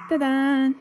따단.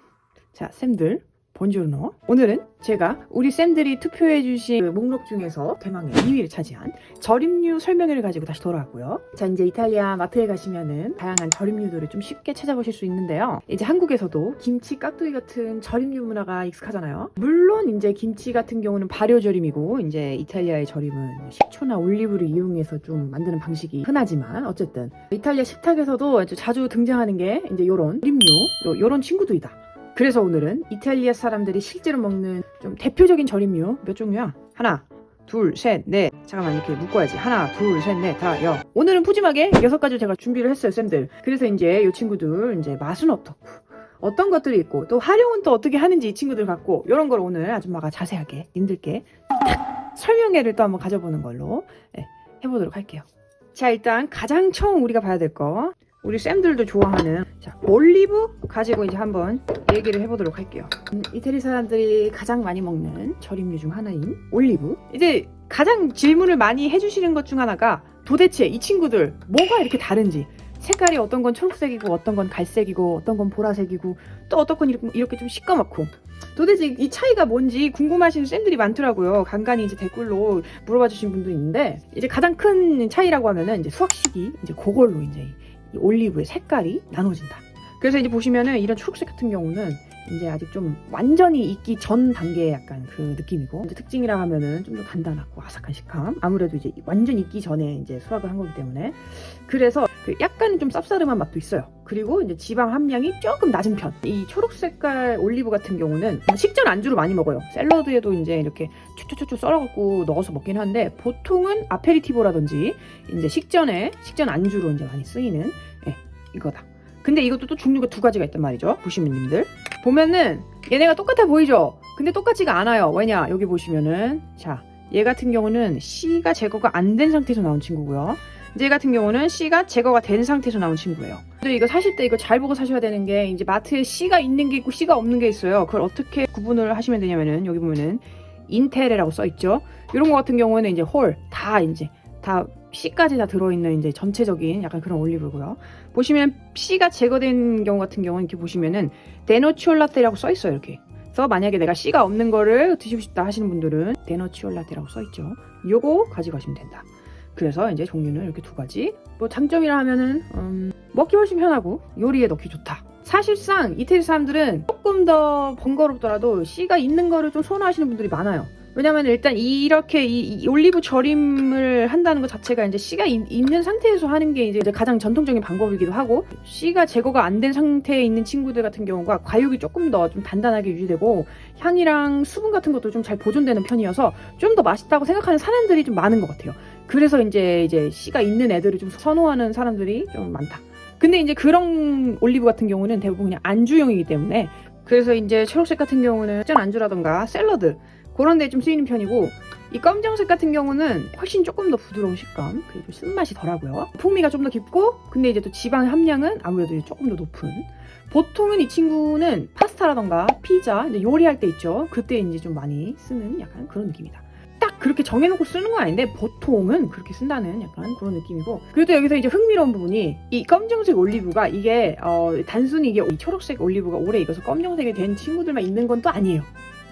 자, 쌤들 본주르노. 오늘은 제가 우리 쌤들이 투표해주신 그 목록 중에서 대망의 2위를 차지한 절임류 설명회를 가지고 다시 돌아왔고요. 자, 이제 이탈리아 마트에 가시면은 다양한 절임류들을 좀 쉽게 찾아보실 수 있는데요. 이제 한국에서도 김치, 깍두기 같은 절임류 문화가 익숙하잖아요. 물론 이제 김치 같은 경우는 발효절임이고, 이제 이탈리아의 절임은 식초나 올리브를 이용해서 좀 만드는 방식이 흔하지만, 어쨌든 이탈리아 식탁에서도 아주 자주 등장하는 게 이제 요런 절임류, 요런 친구들이다. 그래서 오늘은 이탈리아 사람들이 실제로 먹는 좀 대표적인 절임류 몇 종류야? 하나, 둘, 셋, 넷. 잠깐만, 이렇게 묶어야지. 하나, 둘, 셋, 넷, 다, 여. 오늘은 푸짐하게 6가지 제가 준비를 했어요, 쌤들. 그래서 이제 이 친구들 이제 맛은 어떻고, 어떤 것들이 있고, 또 활용은 또 어떻게 하는지 이 친구들 갖고, 이런 걸 오늘 아줌마가 자세하게 님들께 딱 설명회를 또 한번 가져보는 걸로 해보도록 할게요. 자, 일단 가장 처음 우리가 봐야 될 거, 우리 쌤들도 좋아하는, 자, 올리브 가지고 이제 한번 얘기를 해보도록 할게요. 이태리 사람들이 가장 많이 먹는 절임류 중 하나인 올리브. 이제 가장 질문을 많이 해주시는 것 중 하나가, 도대체 이 친구들 뭐가 이렇게 다른지, 색깔이 어떤 건 초록색이고 어떤 건 갈색이고 어떤 건 보라색이고 또 어떤 건 이렇게 좀 시꺼멓고, 도대체 이 차이가 뭔지 궁금하시는 쌤들이 많더라고요. 간간히 이제 댓글로 물어봐 주신 분도 있는데, 이제 가장 큰 차이라고 하면은 이제 수학식이 이제 그걸로 이제 이 올리브의 색깔이 나눠진다. 그래서 이제 보시면은 이런 초록색 같은 경우는 이제 아직 좀 완전히 익기 전 단계의 약간 그 느낌이고, 이제 특징이라 하면은 좀 더 단단하고 아삭한 식감. 아무래도 이제 완전 익기 전에 이제 수확을 한 거기 때문에, 그래서 그 약간 좀 쌉싸름한 맛도 있어요. 그리고 이제 지방 함량이 조금 낮은 편. 이 초록 색깔 올리브 같은 경우는 식전 안주로 많이 먹어요. 샐러드에도 이제 이렇게 초초초초 썰어갖고 넣어서 먹긴 한데, 보통은 아페리티보라든지 이제 식전 안주로 이제 많이 쓰이는 이거다. 근데 이것도 또 종류가 2가지가 있단 말이죠. 보시면 님들 보면은 얘네가 똑같아 보이죠? 근데 똑같지가 않아요. 왜냐? 여기 보시면은, 자, 얘 같은 경우는 씨가 제거가 안 된 상태에서 나온 친구고요. 얘 같은 경우는 씨가 제거가 된 상태에서 나온 친구예요. 근데 이거 사실 때 이거 잘 보고 사셔야 되는 게, 이제 마트에 씨가 있는 게 있고 씨가 없는 게 있어요. 그걸 어떻게 구분을 하시면 되냐면은, 여기 보면은 인테레라고 써 있죠. 이런 거 같은 경우는 이제 다 씨까지 다 들어있는 이제 전체적인 약간 그런 올리브고요. 보시면 씨가 제거된 경우 같은 경우는 이렇게 보시면은 데노치올라테라고 써 있어요. 이렇게. 그래서 만약에 내가 씨가 없는 거를 드시고 싶다 하시는 분들은 데노치올라테라고 써 있죠. 요거 가져가시면 된다. 그래서 이제 종류는 이렇게 2가지. 뭐 장점이라 하면은 먹기 훨씬 편하고 요리에 넣기 좋다. 사실상 이태리 사람들은 조금 더 번거롭더라도 씨가 있는 거를 좀 선호하시는 분들이 많아요. 왜냐면 일단 이렇게 이 올리브 절임을 한다는 것 자체가 이제 씨가 있는 상태에서 하는 게 이제 가장 전통적인 방법이기도 하고, 씨가 제거가 안 된 상태에 있는 친구들 같은 경우가 과육이 조금 더 좀 단단하게 유지되고 향이랑 수분 같은 것도 좀 잘 보존되는 편이어서 좀 더 맛있다고 생각하는 사람들이 좀 많은 것 같아요. 그래서 이제 씨가 있는 애들을 좀 선호하는 사람들이 좀 많다. 근데 이제 그런 올리브 같은 경우는 대부분 그냥 안주용이기 때문에, 그래서 이제 초록색 같은 경우는 짠 안주라던가 샐러드 그런 데 좀 쓰이는 편이고, 이 검정색 같은 경우는 훨씬 조금 더 부드러운 식감, 그리고 쓴맛이 덜하고요. 풍미가 좀 더 깊고, 근데 이제 또 지방 함량은 아무래도 조금 더 높은. 보통은 이 친구는 파스타라던가 피자, 이제 요리할 때 있죠. 그때 이제 좀 많이 쓰는 약간 그런 느낌이다. 딱 그렇게 정해놓고 쓰는 건 아닌데 보통은 그렇게 쓴다는 약간 그런 느낌이고, 그래도 여기서 이제 흥미로운 부분이, 이 검정색 올리브가 이게 단순히 이게 이 초록색 올리브가 오래 익어서 검정색이 된 친구들만 있는 건 또 아니에요.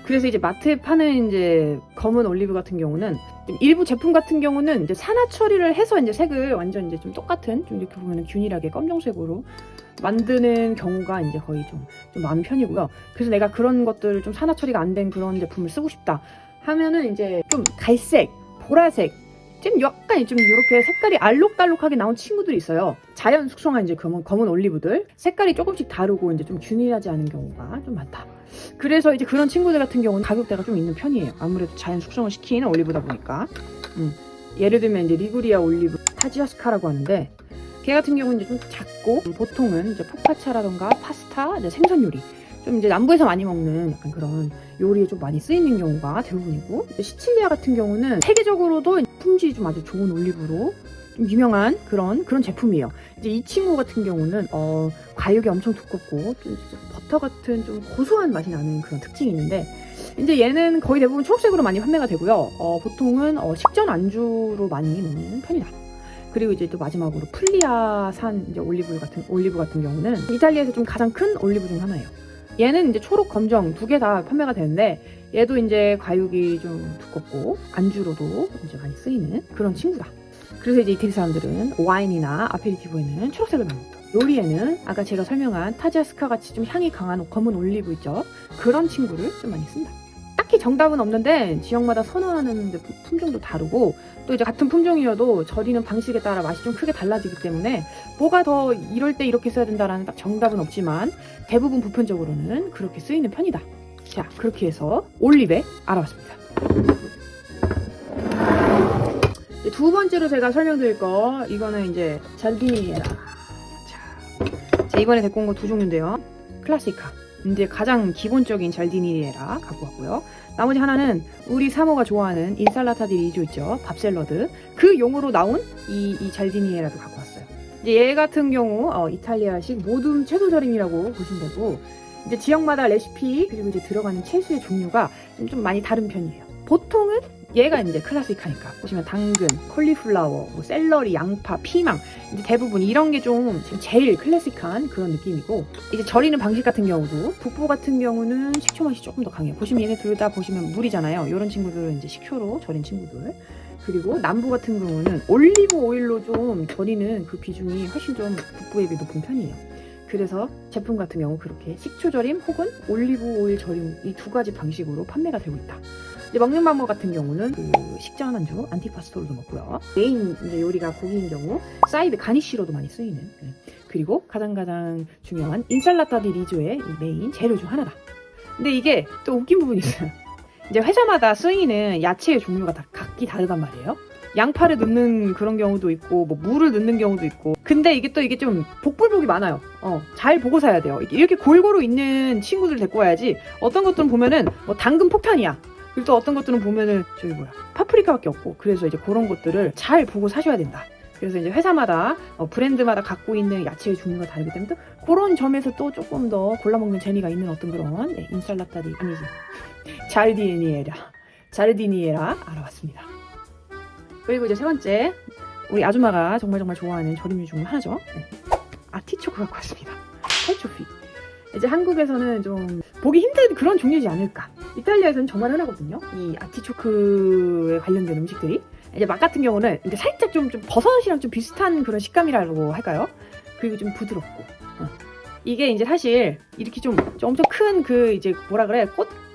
그래서 이제 마트에 파는 이제 검은 올리브 같은 경우는, 일부 제품 같은 경우는 이제 산화 처리를 해서 이제 색을 완전 이제 좀 똑같은, 좀 이렇게 보면은 균일하게 검정색으로 만드는 경우가 이제 거의 좀 많은 편이고요. 그래서 내가 그런 것들 좀 산화 처리가 안 된 그런 제품을 쓰고 싶다 하면은 이제 좀 갈색, 보라색, 좀 약간 좀 이렇게 색깔이 알록달록하게 나온 친구들이 있어요. 자연 숙성한 이제 검은 올리브들, 색깔이 조금씩 다르고 이제 좀 균일하지 않은 경우가 좀 많다. 그래서 이제 그런 친구들 같은 경우는 가격대가 좀 있는 편이에요. 아무래도 자연 숙성을 시킨 올리브다 보니까. 예를 들면 이제 리구리아 올리브 타지아스카라고 하는데, 걔 같은 경우는 이제 좀 작고, 보통은 이제 포카차라던가 파스타, 이제 생선 요리, 좀 이제 남부에서 많이 먹는 약간 그런 요리에 좀 많이 쓰이는 경우가 대부분이고, 시칠리아 같은 경우는 세계적으로도 품질이 좀 아주 좋은 올리브로 좀 유명한 그런 제품이에요. 이제 이 친구 같은 경우는 과육이 엄청 두껍고 좀 버터 같은 좀 고소한 맛이 나는 그런 특징이 있는데, 이제 얘는 거의 대부분 초록색으로 많이 판매가 되고요. 보통은 식전 안주로 많이 먹는 편이다. 그리고 이제 또 마지막으로 풀리아산 이제 올리브 같은 경우는 이탈리아에서 좀 가장 큰 올리브 중 하나예요. 얘는 이제 초록, 검정 두 개 다 판매가 되는데 얘도 이제 과육이 좀 두껍고 안주로도 이제 많이 쓰이는 그런 친구다. 그래서 이제 이태리 사람들은 와인이나 아페리티보에는 초록색을 많이 먹고, 요리에는 아까 제가 설명한 타지아스카 같이 좀 향이 강한 검은 올리브 있죠. 그런 친구를 좀 많이 쓴다. 딱히 정답은 없는데 지역마다 선호하는 품종도 다르고, 또 이제 같은 품종이어도 절이는 방식에 따라 맛이 좀 크게 달라지기 때문에 뭐가 더 이럴 때 이렇게 써야 된다라는 딱 정답은 없지만 대부분 보편적으로는 그렇게 쓰이는 편이다. 자, 그렇게 해서 올리베 알아봤습니다. 두 번째로 제가 설명드릴 거, 이거는 이제 잘디니에라. 자, 이번에 데리고 온 거 두 종류인데요. 클라시카, 이제 가장 기본적인 잘디니에라 갖고 왔고요. 나머지 하나는 우리 사모가 좋아하는 인살라타 디 리조 있죠, 밥 샐러드, 그 용으로 나온 이 잘디니에라도 갖고 왔어요. 이제 얘 같은 경우 이탈리아식 모둠 채소 절임이라고 보시면 되고, 이제 지역마다 레시피 그리고 이제 들어가는 채소의 종류가 좀 많이 다른 편이에요. 보통은 얘가 이제 클래식하니까 보시면 당근, 콜리플라워, 뭐 샐러리, 양파, 피망, 이제 대부분 이런 게 좀 제일 클래식한 그런 느낌이고, 이제 절이는 방식 같은 경우도 북부 같은 경우는 식초 맛이 조금 더 강해요. 보시면 얘네 둘 다 보시면 물이잖아요. 이런 친구들은 이제 식초로 절인 친구들. 그리고 남부 같은 경우는 올리브 오일로 좀 절이는 그 비중이 훨씬 좀 북부에 비해 높은 편이에요. 그래서 제품 같은 경우 그렇게 식초 절임 혹은 올리브 오일 절임, 이 두 가지 방식으로 판매가 되고 있다. 이제 먹는 방법 같은 경우는 그 식전 안주 안티파스토로도 먹고요. 메인 이제 요리가 고기인 경우 사이드 가니쉬로도 많이 쓰이는, 그리고 가장 중요한 인살라타 디 리조의 이 메인 재료 중 하나다. 근데 이게 또 웃긴 부분이 있어요. 이제 회사마다 쓰이는 야채의 종류가 다 각기 다르단 말이에요. 양파를 넣는 그런 경우도 있고, 뭐 물을 넣는 경우도 있고. 근데 이게 좀 복불복이 많아요. 잘 보고 사야 돼요. 이렇게 골고루 있는 친구들 데리고 와야지. 어떤 것들은 보면은 뭐 당근 폭탄이야. 그리고 또 어떤 것들은 보면은 파프리카밖에 없고. 그래서 이제 그런 것들을 잘 보고 사셔야 된다. 그래서 이제 회사마다 브랜드마다 갖고 있는 야채의 종류가 다르기 때문에 또 그런 점에서 또 조금 더 골라먹는 재미가 있는 어떤 그런 인살라타디 아니지 자르디니에라 알아봤습니다. 그리고 이제 세 번째, 우리 아줌마가 정말 좋아하는 절임류 중 하나죠. 아티초크 갖고 왔습니다. 칼초피. 이제 한국에서는 좀 보기 힘든 그런 종류지 않을까. 이탈리아에서는 정말 흔하거든요. 이 아티초크에 관련된 음식들이. 이제 맛 같은 경우는 이제 살짝 좀 버섯이랑 좀 비슷한 그런 식감이라고 할까요? 그리고 좀 부드럽고. 이게 이제 사실 이렇게 좀 엄청 큰 그 이제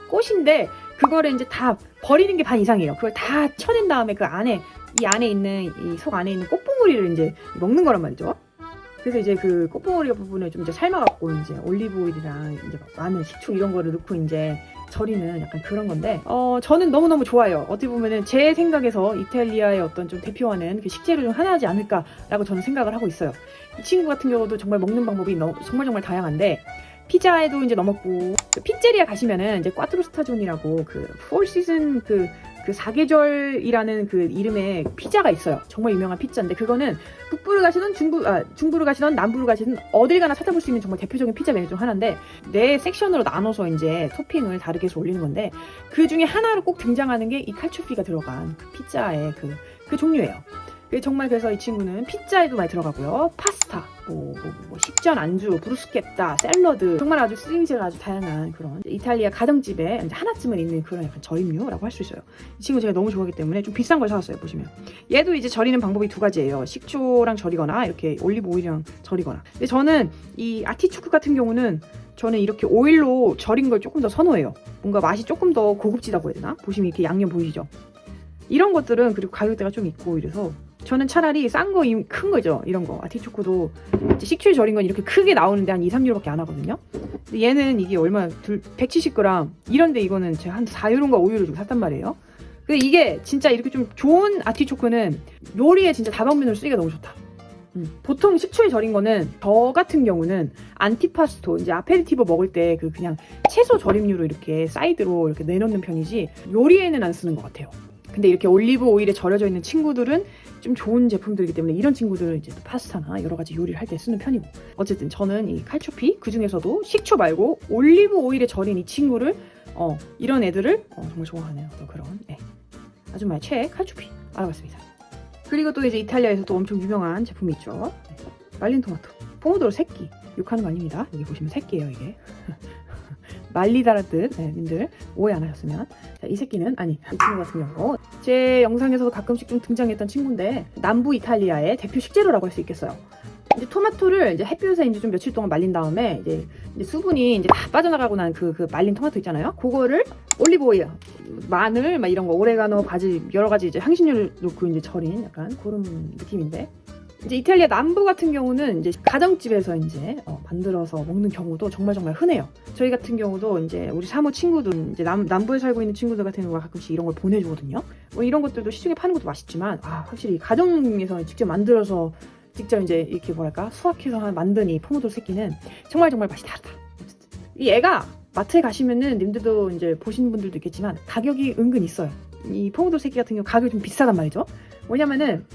꽃인데 그거를 이제 다 버리는 게 반 이상이에요. 그걸 다 쳐낸 다음에 그 안에 이 속 안에 있는 꽃봉오리를 이제 먹는 거란 말이죠. 그래서 이제 그 꽃봉오리 부분을 좀 이제 삶아갖고 이제 올리브 오일이랑 이제 마늘, 식초 이런 거를 넣고 이제 절이는 약간 그런 건데, 저는 너무너무 좋아요. 어떻게 보면은 제 생각에서 이탈리아의 어떤 좀 대표하는 그 식재료 중 하나지 않을까라고 저는 생각을 하고 있어요. 이 친구 같은 경우도 정말 먹는 방법이 정말 다양한데, 피자에도 이제 넣어먹고, 그 피제리아 가시면은 이제 꽈트로 스타존이라고 그 4시즌 그 4계절이라는 그 이름의 피자가 있어요. 정말 유명한 피자인데, 그거는 북부를 가시든 중부를 가시든 남부를 가시든 어딜 가나 찾아볼 수 있는 정말 대표적인 피자 메뉴 중 하나인데, 네 섹션으로 나눠서 이제 토핑을 다르게 해서 올리는 건데, 그 중에 하나로 꼭 등장하는 게 이 칼초피가 들어간 그 피자의 그 종류예요. 정말 그래서 이 친구는 피자에도 많이 들어가고요. 파스타, 뭐 식전 안주, 브루스케타, 샐러드, 정말 아주 쓰임새가 아주 다양한 그런 이탈리아 가정집에 이제 하나쯤은 있는 그런 약간 절임류라고 할 수 있어요. 이 친구 제가 너무 좋아하기 때문에 좀 비싼 걸 사왔어요. 보시면 얘도 이제 절이는 방법이 두 가지예요. 식초랑 절이거나 이렇게 올리브 오일이랑 절이거나. 근데 저는 이 아티초크 같은 경우는 저는 이렇게 오일로 절인 걸 조금 더 선호해요. 뭔가 맛이 조금 더 고급지다고 해야 되나? 보시면 이렇게 양념 보이시죠? 이런 것들은 그리고 가격대가 좀 있고 이래서 저는 차라리 싼 거, 큰 거죠. 이런 거. 아티초코도 식초에 절인 건 이렇게 크게 나오는데 한 2, 3유로밖에 안 하거든요. 근데 얘는 이게 얼마, 170g. 이런데 이거는 제가 한 4유로인가 5유로 주고 샀단 말이에요. 근데 이게 진짜 이렇게 좀 좋은 아티초코는 요리에 진짜 다방면으로 쓰기가 너무 좋다. 보통 식초에 절인 거는 저 같은 경우는 안티파스토, 이제 아페리티보 먹을 때 그냥 채소 절임류로 이렇게 사이드로 이렇게 내놓는 편이지 요리에는 안 쓰는 것 같아요. 근데 이렇게 올리브 오일에 절여져 있는 친구들은 좀 좋은 제품들이기 때문에 이런 친구들은 이제 파스타나 여러 가지 요리를 할 때 쓰는 편이고, 어쨌든 저는 이 칼초피, 그 중에서도 식초 말고 올리브 오일에 절인 이 친구를 이런 애들을 정말 좋아하는 그런 아줌마의 최애 칼초피 알아봤습니다. 그리고 또 이제 이탈리아에서 또 엄청 유명한 제품이 있죠. 말린 토마토. 포모도로 새끼. 욕하는 거 아닙니다. 여기 보시면 새끼예요, 이게. 말리다라는 뜻, 네, 님들 오해 안 하셨으면. 자, 이 새끼는 아니, 이 친구 같은 경우 제 영상에서도 가끔씩 좀 등장했던 친구인데 남부 이탈리아의 대표 식재료라고 할 수 있겠어요. 이제 토마토를 이제 햇볕에 이제 좀 며칠 동안 말린 다음에 이제 수분이 이제 다 빠져나가고 난 그 말린 토마토 있잖아요. 그거를 올리브 오일, 마늘, 막 이런 거, 오레가노, 바질 여러 가지 이제 향신료를 넣고 이제 절인 약간 그런 느낌인데. 이제 이탈리아 남부 같은 경우는 이제 가정집에서 이제 만들어서 먹는 경우도 정말 흔해요. 저희 같은 경우도 이제 우리 사모 친구들 이제 남부에 살고 있는 친구들 같은 경우가 가끔씩 이런 걸 보내주거든요. 뭐 이런 것들도 시중에 파는 것도 맛있지만 확실히 가정에서 직접 만들어서 직접 이제 이렇게 뭐랄까 수확해서 만든 이 포모도로 새끼는 정말 맛이 다르다. 이 애가 마트에 가시면은 님들도 이제 보신 분들도 있겠지만 가격이 은근 있어요. 이 포모도로 새끼 같은 경우 가격이 좀 비싸단 말이죠. 뭐냐면은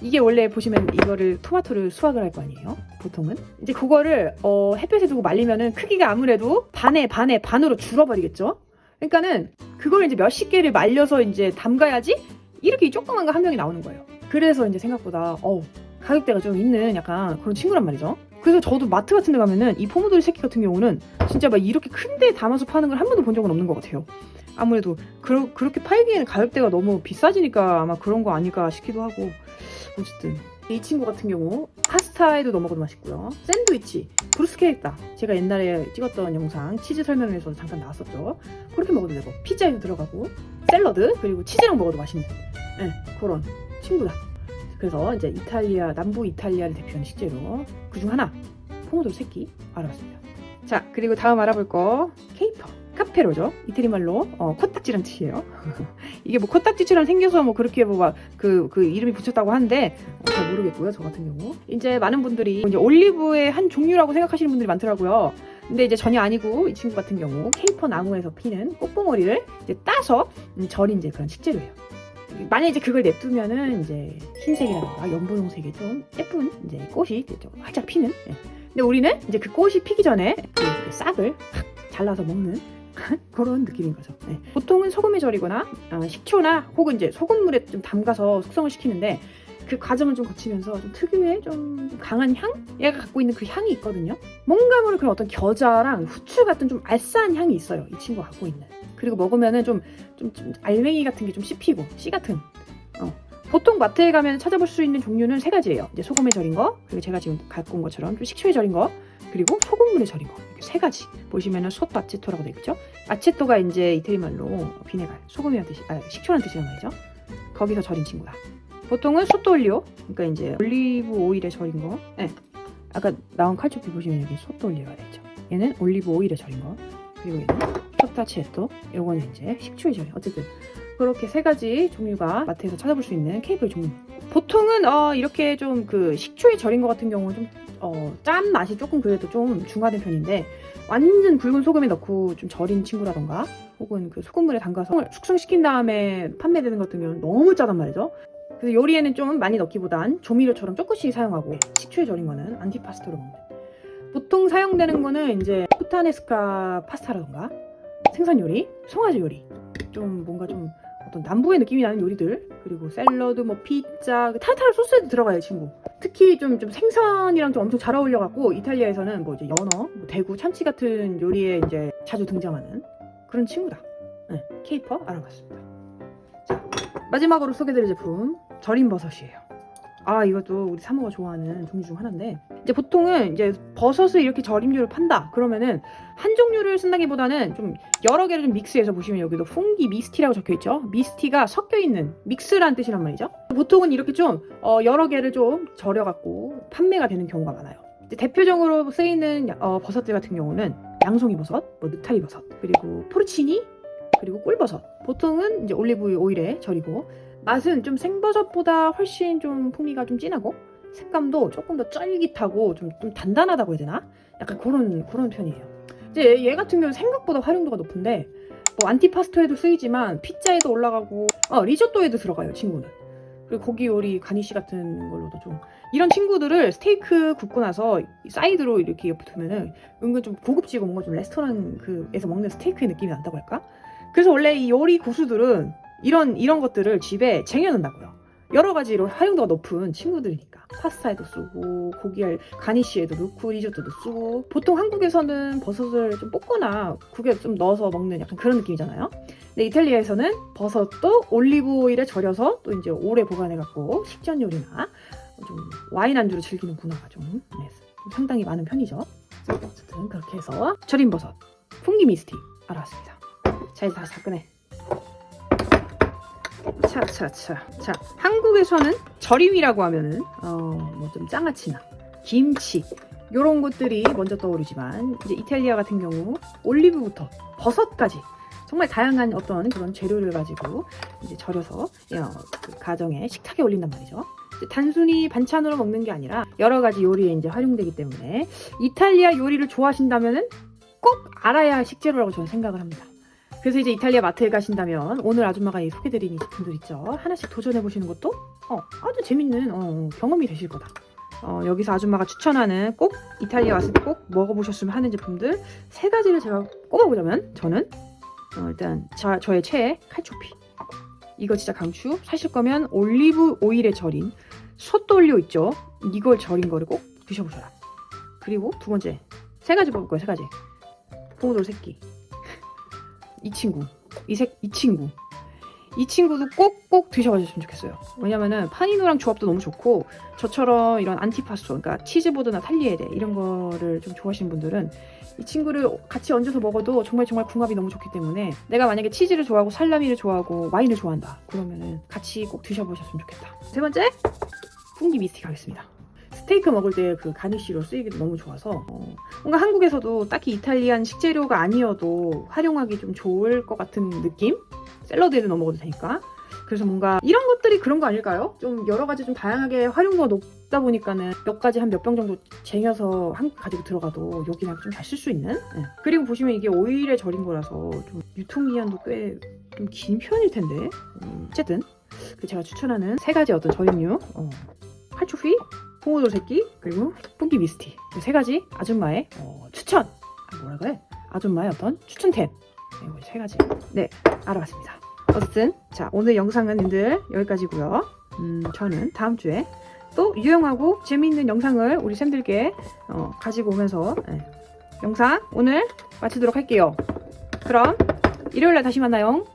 이게 원래 보시면 이거를 토마토를 수확을 할 거 아니에요. 보통은 이제 그거를 햇볕에 두고 말리면은 크기가 아무래도 반으로 줄어버리겠죠. 그러니까는 그걸 이제 몇십 개를 말려서 이제 담가야지 이렇게 조그만 거 한 병이 나오는 거예요. 그래서 이제 생각보다 가격대가 좀 있는 약간 그런 친구란 말이죠. 그래서 저도 마트 같은 데 가면은 이 포모도로 새끼 같은 경우는 진짜 막 이렇게 큰 데 담아서 파는 걸 한 번도 본 적은 없는 것 같아요. 아무래도 그렇게 팔기에는 가격대가 너무 비싸지니까 아마 그런 거 아닐까 싶기도 하고. 어쨌든 이 친구 같은 경우 파스타에도 넣어 먹어도 맛있고요. 샌드위치, 브루스케타 제가 옛날에 찍었던 영상 치즈 설명에서 잠깐 나왔었죠. 그렇게 먹어도 되고 피자에도 들어가고 샐러드 그리고 치즈랑 먹어도 맛있는 그런 친구다. 그래서 이제 이탈리아 남부 이탈리아를 대표하는 식재료 그중 하나 포모도로 새끼 알아봤습니다. 자, 그리고 다음 알아볼 거 케이퍼 카페로죠. 이태리 말로 코딱지란 뜻이에요. 이게 뭐 코딱지처럼 생겨서 뭐 그렇게 뭐 막 그 이름이 붙였다고 하는데 잘 모르겠고요. 저 같은 경우 이제 많은 분들이 이제 올리브의 한 종류라고 생각하시는 분들이 많더라고요. 근데 이제 전혀 아니고 이 친구 같은 경우 케이퍼 나무에서 피는 꽃봉오리를 이제 따서 절인 이제 그런 식재료예요. 만약 이제 그걸 냅두면은 이제 흰색이라든가 연분홍색의 좀 예쁜 이제 꽃이 좀 활짝 피는. 근데 우리는 이제 그 꽃이 피기 전에 그 싹을 잘라서 먹는 그런 느낌인 거죠. 보통은 소금에 절이거나 식초나 혹은 이제 소금물에 좀 담가서 숙성을 시키는데 그 과정을 좀 거치면서 좀 특유의 좀 강한 향? 얘가 갖고 있는 그 향이 있거든요. 뭔가 모를 그런 어떤 겨자랑 후추 같은 좀 알싸한 향이 있어요. 이 친구가 갖고 있는. 그리고 먹으면은 좀 알맹이 같은 게 좀 씹히고 씨 같은. 보통 마트에 가면 찾아볼 수 있는 종류는 세 가지예요. 이제 소금에 절인 거, 그리고 제가 지금 갖고 온 것처럼 좀 식초에 절인 거, 그리고 소금물에 절인 거. 이렇게 세 가지. 보시면은 솥 아체토라고 되어 있죠. 아체토가 이제 이태리 말로 비네갈, 소금이란 뜻이, 식초란 뜻이란 말이죠. 거기서 절인 친구다. 보통은 소토올리오, 그러니까 이제 올리브 오일에 절인 거. 아까 나온 칼초피 보시면 여기 소토올리오가 되어 있죠. 얘는 올리브 오일에 절인 거. 그리고 얘는 솥아체토, 요거는 이제 식초에 절인. 어쨌든 그렇게 세 가지 종류가 마트에서 찾아볼 수 있는 케이블 종류. 보통은 이렇게 좀 그 식초에 절인 것 같은 경우는 좀 짠 맛이 조금 그래도 좀 중화된 편인데 완전 굵은 소금에 넣고 좀 절인 친구라던가 혹은 그 소금물에 담가서 숙성시킨 다음에 판매되는 것 같은 경우는 너무 짜단 말이죠. 그래서 요리에는 좀 많이 넣기보단 조미료처럼 조금씩 사용하고 식초에 절인 거는 안티파스타로 먹는. 보통 사용되는 거는 이제 푸타네스카 파스타라던가 생선 요리, 송아지 요리, 좀 뭔가 좀 어떤 남부의 느낌이 나는 요리들, 그리고 샐러드, 뭐 피자, 타르타르 소스에도 들어가요, 친구. 특히 좀 생선이랑 좀 엄청 잘 어울려갖고 이탈리아에서는 뭐 이제 연어, 뭐 대구, 참치 같은 요리에 이제 자주 등장하는 그런 친구다. 케이퍼 알아봤습니다. 자, 마지막으로 소개드릴 제품 절인 버섯이에요. 이것도 우리 사모가 좋아하는 종류 중 하나인데 이제 보통은 이제 버섯을 이렇게 절임류를 판다 그러면은 한 종류를 쓴다기보다는 좀 여러 개를 좀 믹스해서 보시면 여기도 풍기 미스티라고 적혀있죠. 미스티가 섞여있는 믹스라는 뜻이란 말이죠. 보통은 이렇게 좀 여러 개를 좀 절여갖고 판매가 되는 경우가 많아요. 이제 대표적으로 쓰이는 버섯들 같은 경우는 양송이 버섯, 뭐 느타리 버섯, 그리고 포르치니, 그리고 꿀버섯. 보통은 이제 올리브 오일에 절이고 맛은 좀 생버섯보다 훨씬 좀 풍미가 좀 진하고 색감도 조금 더 쫄깃하고 좀 단단하다고 해야 되나? 약간 그런 편이에요. 이제 얘 같은 경우는 생각보다 활용도가 높은데 뭐 안티파스토에도 쓰이지만 피자에도 올라가고 리조또에도 들어가요, 친구는. 그리고 고기 요리 가니쉬 같은 걸로도 좀 이런 친구들을 스테이크 굽고 나서 사이드로 이렇게 옆에 두면은 은근 좀 고급지고 뭔가 좀 레스토랑에서 먹는 스테이크의 느낌이 난다고 할까? 그래서 원래 이 요리 고수들은 이런 것들을 집에 쟁여놓는다고요. 여러 가지로 활용도가 높은 친구들이니까 파스타에도 쓰고 고기알 가니쉬에도 넣고 리조또도 쓰고 보통 한국에서는 버섯을 좀 볶거나 국에 좀 넣어서 먹는 약간 그런 느낌이잖아요. 근데 이탈리아에서는 버섯도 올리브 오일에 절여서 또 이제 오래 보관해갖고 식전 요리나 좀 와인 안주로 즐기는 문화가 좀 상당히 많은 편이죠. 어쨌든 그렇게 해서 절임 버섯 풍기 미스티 알아봤습니다. 자, 이제 다시 다 꺼내. 자, 한국에서는 절임이라고 하면은 뭐 좀 장아찌나 김치 요런 것들이 먼저 떠오르지만 이제 이탈리아 같은 경우 올리브부터 버섯까지 정말 다양한 어떤 그런 재료를 가지고 이제 절여서 그 가정에 식탁에 올린단 말이죠. 단순히 반찬으로 먹는 게 아니라 여러 가지 요리에 이제 활용되기 때문에 이탈리아 요리를 좋아하신다면은 꼭 알아야 할 식재료라고 저는 생각을 합니다. 그래서 이제 이탈리아 마트에 가신다면 오늘 아줌마가 소개드린 이 제품들 있죠. 하나씩 도전해 보시는 것도 아주 재밌는 경험이 되실 거다. 여기서 아줌마가 추천하는 꼭 이탈리아 왔을 때 꼭 먹어보셨으면 하는 제품들 3가지를 제가 꼽아보자면 저는 일단 저의 최애 칼초피. 이거 진짜 강추. 사실 거면 올리브 오일에 절인 솥돌려 있죠. 이걸 절인 거를 꼭 드셔보셔라. 그리고 두 번째 3가지 뽑을 거예요. 3가지. 포모도로 새끼. 이 친구도 꼭 드셔보셨으면 좋겠어요. 왜냐면은 파니노랑 조합도 너무 좋고 저처럼 이런 안티파스토, 그러니까 치즈보드나 탈리에데 이런 거를 좀 좋아하시는 분들은 이 친구를 같이 얹어서 먹어도 정말 궁합이 너무 좋기 때문에 내가 만약에 치즈를 좋아하고 살라미를 좋아하고 와인을 좋아한다 그러면은 같이 꼭 드셔보셨으면 좋겠다. 3번째 풍기 미스틱 하겠습니다. 스테이크 먹을 때 그 가니쉬로 쓰이기도 너무 좋아서 뭔가 한국에서도 딱히 이탈리안 식재료가 아니어도 활용하기 좀 좋을 것 같은 느낌? 샐러드에도 넣어 먹어도 되니까. 그래서 뭔가 이런 것들이 그런 거 아닐까요? 좀 여러 가지 좀 다양하게 활용도가 높다 보니까는 몇 가지 한 몇 병 정도 쟁여서 한국 가지고 들어가도 요기나 좀 잘 쓸 수 있는? 네. 그리고 보시면 이게 오일에 절인 거라서 좀 유통기한도 꽤 좀 긴 편일 텐데 어쨌든 제가 추천하는 3가지 어떤 절임류 칼초피, 포모도로 새끼, 그리고 풍기 미스티 이 3가지 아줌마의 추천! 뭐라 그래? 아줌마의 어떤 추천템 이 3가지 네 알아봤습니다. 어쨌든 자 오늘 영상은 님들 여기까지고요. 저는 다음 주에 또 유용하고 재미있는 영상을 우리 쌤들께 가지고 오면서 영상 오늘 마치도록 할게요. 그럼 일요일날 다시 만나요.